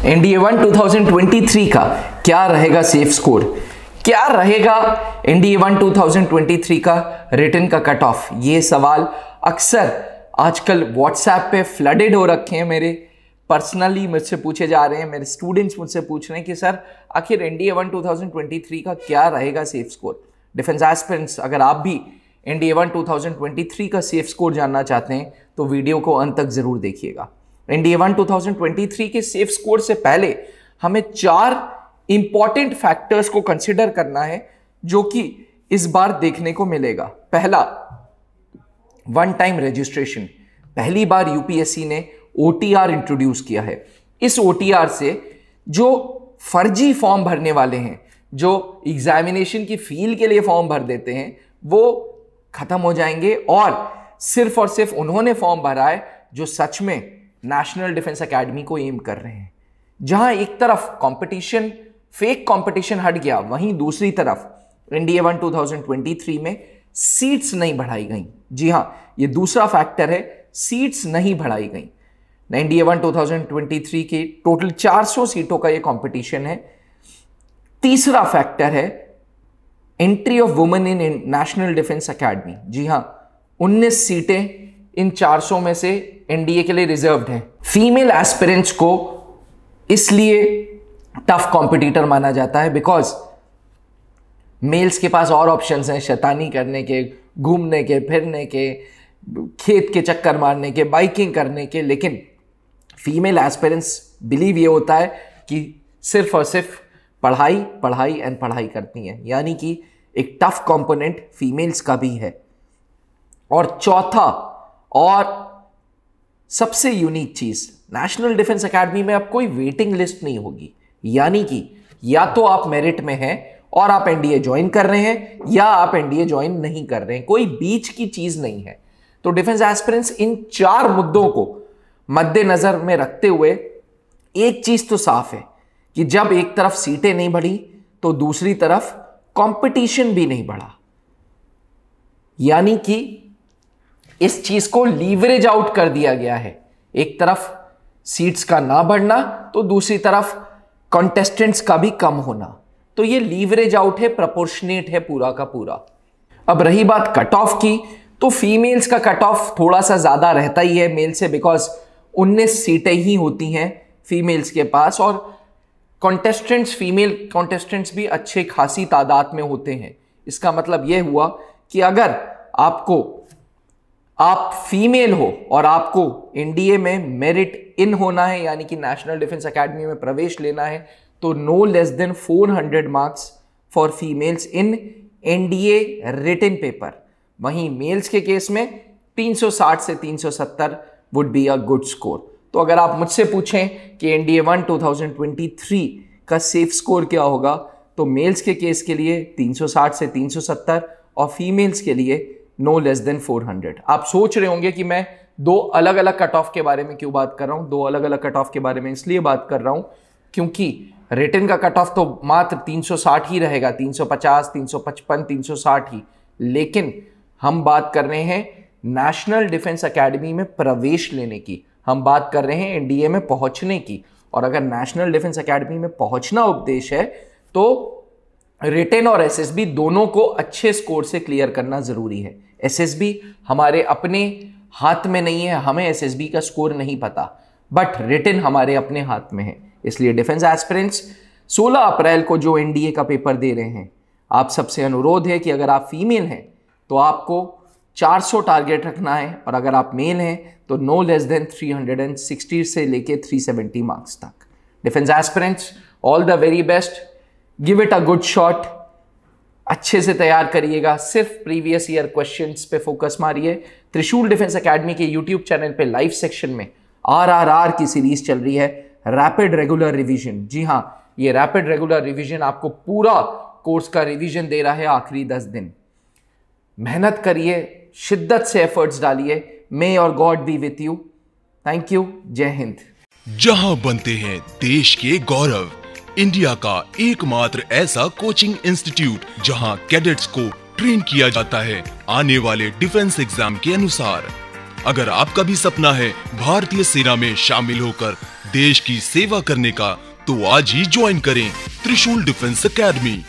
NDA 1 2023 का क्या रहेगा सेफ स्कोर, क्या रहेगा एनडीए 1 2023 का रिटन का कट ऑफ। ये सवाल अक्सर आजकल व्हाट्सएप पे फ्लडेड हो रखे हैं, मेरे पर्सनली मुझसे पूछे जा रहे हैं, मेरे स्टूडेंट्स मुझसे पूछ रहे हैं कि सर आखिर एनडीए 1 2023 का क्या रहेगा सेफ स्कोर। डिफेंस एस्पिरेंट्स, अगर आप भी एनडीए 1 2023 का सेफ स्कोर जानना चाहते हैं तो वीडियो को अंत तक जरूर देखिएगा। एनडीए 1 2023 के सेफ स्कोर से पहले हमें 4 इंपॉर्टेंट फैक्टर्स को कंसिडर करना है जो कि इस बार देखने को मिलेगा। पहला, वन टाइम रजिस्ट्रेशन। पहली बार यूपीएससी ने ओटीआर इंट्रोड्यूस किया है। इस ओटीआर से जो फर्जी फॉर्म भरने वाले हैं, जो एग्जामिनेशन की फील के लिए फॉर्म भर देते हैं, वो खत्म हो जाएंगे और सिर्फ उन्होंने फॉर्म भरा है जो सच में नेशनल डिफेंस एकेडमी को एम कर रहे हैं। जहां एक तरफ कंपटीशन, फेक कंपटीशन हट गया, वहीं दूसरी तरफ एनडीए 1 2023 में सीट्स नहीं बढ़ाई गई। जी हां, ये दूसरा फैक्टर है, सीट्स नहीं बढ़ाई गई। एनडीए 1 2023 के टोटल 400 सीटों का ये कंपटीशन है। तीसरा फैक्टर है entry of women in National Defence Academy. जी हां, 19 सीटें इन 400 में से एनडीए के लिए रिजर्व्ड हैं। फीमेल एस्पिरेंट्स को इसलिए टफ कॉम्पिटिटर माना जाता है बिकॉज मेल्स के पास और ऑप्शंस हैं शैतानी करने के, घूमने के, फिरने के, खेत के चक्कर मारने के, बाइकिंग करने के, लेकिन फीमेल एस्पिरेंट्स बिलीव ये होता है कि सिर्फ और सिर्फ पढ़ाई पढ़ाई एंड पढ़ाई करती हैं, यानी कि एक टफ कंपोनेंट फीमेल्स का भी है। और चौथा और सबसे यूनिक चीज, नेशनल डिफेंस एकेडमी में अब कोई वेटिंग लिस्ट नहीं होगी, यानी कि या तो आप मेरिट में हैं और आप एनडीए ज्वाइन कर रहे हैं या आप एनडीए ज्वाइन नहीं कर रहे हैं, कोई बीच की चीज नहीं है। तो डिफेंस एस्पिरेंट्स इन 4 मुद्दों को मद्देनजर में रखते हुए एक चीज तो साफ है कि जब एक तरफ सीटें नहीं बढ़ी तो दूसरी तरफ कंपटीशन भी नहीं बढ़ा, यानी कि इस चीज को लीवरेज आउट कर दिया गया है। एक तरफ सीट्स का ना बढ़ना तो दूसरी तरफ कॉन्टेस्टेंट्स का भी कम होना, तो ये लीवरेज आउट है, प्रोपोर्शनेट है पूरा का पूरा। अब रही बात कट ऑफ की, तो फीमेल्स का कट ऑफ थोड़ा सा ज्यादा रहता ही है मेल से, बिकॉज 19 सीटें ही होती हैं फीमेल्स के पास और कॉन्टेस्टेंट्स, फीमेल कॉन्टेस्टेंट्स भी अच्छे खासी तादाद में होते हैं। इसका मतलब यह हुआ कि अगर आप फीमेल हो और आपको एनडीए में मेरिट इन होना है, यानी कि नेशनल डिफेंस एकेडमी में प्रवेश लेना है, तो no less than 400 marks for females in NDA written paper. वहीं मेल्स के केस में 360 से 370 would be a good score. तो अगर आप मुझसे पूछें कि एनडीए 1 2023 का सेफ स्कोर क्या होगा, तो मेल्स के केस के लिए 360 से 370 और फीमेल्स के लिए नो लेस देन 400। आप सोच रहे होंगे कि मैं 2 अलग अलग कट ऑफ के बारे में क्यों बात कर रहा हूं। 2 अलग अलग कट ऑफ के बारे में इसलिए बात कर रहा हूं क्योंकि रिटन का कट ऑफ तो मात्र 360 ही रहेगा, 350, 355, 360 ही, लेकिन हम बात कर रहे हैं नेशनल डिफेंस एकेडमी में प्रवेश लेने की, हम बात कर रहे हैं एनडीए में पहुंचने की। और अगर नेशनल डिफेंस एकेडमी में पहुंचना उपदेश है तो रिटेन और एसएसबी दोनों को अच्छे स्कोर से क्लियर करना जरूरी है। एसएसबी हमारे अपने हाथ में नहीं है, हमें एसएसबी का स्कोर नहीं पता, बट रिटेन हमारे अपने हाथ में है। इसलिए डिफेंस एस्पिरेंट्स 16 अप्रैल को जो एनडीए का पेपर दे रहे हैं, आप सबसे अनुरोध है कि अगर आप फीमेल हैं तो आपको 400 टारगेट रखना है और अगर आप मेल हैं तो नो लेस देन 360 से लेके 370 मार्क्स तक। Defence aspirants, all the very best, give it a good shot, अच्छे से तैयार करिएगा, सिर्फ प्रीवियस ईयर क्वेश्चंस पे फोकस मारिए। त्रिशूल डिफेंस एकेडमी के यूट्यूब चैनल पे लाइव सेक्शन में आरआरआर की सीरीज चल रही है, रैपिड रेगुलर रिवीजन। जी हां, ये रैपिड रेगुलर रिवीजन आपको पूरा कोर्स का रिवीजन दे रहा है आखिरी 10 दिन। मेहनत करिए, शिद्दत से एफर्ट्स डालिए। मे और God B with you. Thank you. जय हिंद। जहां बनते हैं देश के गौरव, इंडिया का एकमात्र ऐसा कोचिंग इंस्टीट्यूट जहां कैडेट्स को ट्रेन किया जाता है आने वाले डिफेंस एग्जाम के अनुसार। अगर आपका भी सपना है भारतीय सेना में शामिल होकर देश की सेवा करने का, तो आज ही ज्वाइन करें त्रिशूल डिफेंस एकेडमी।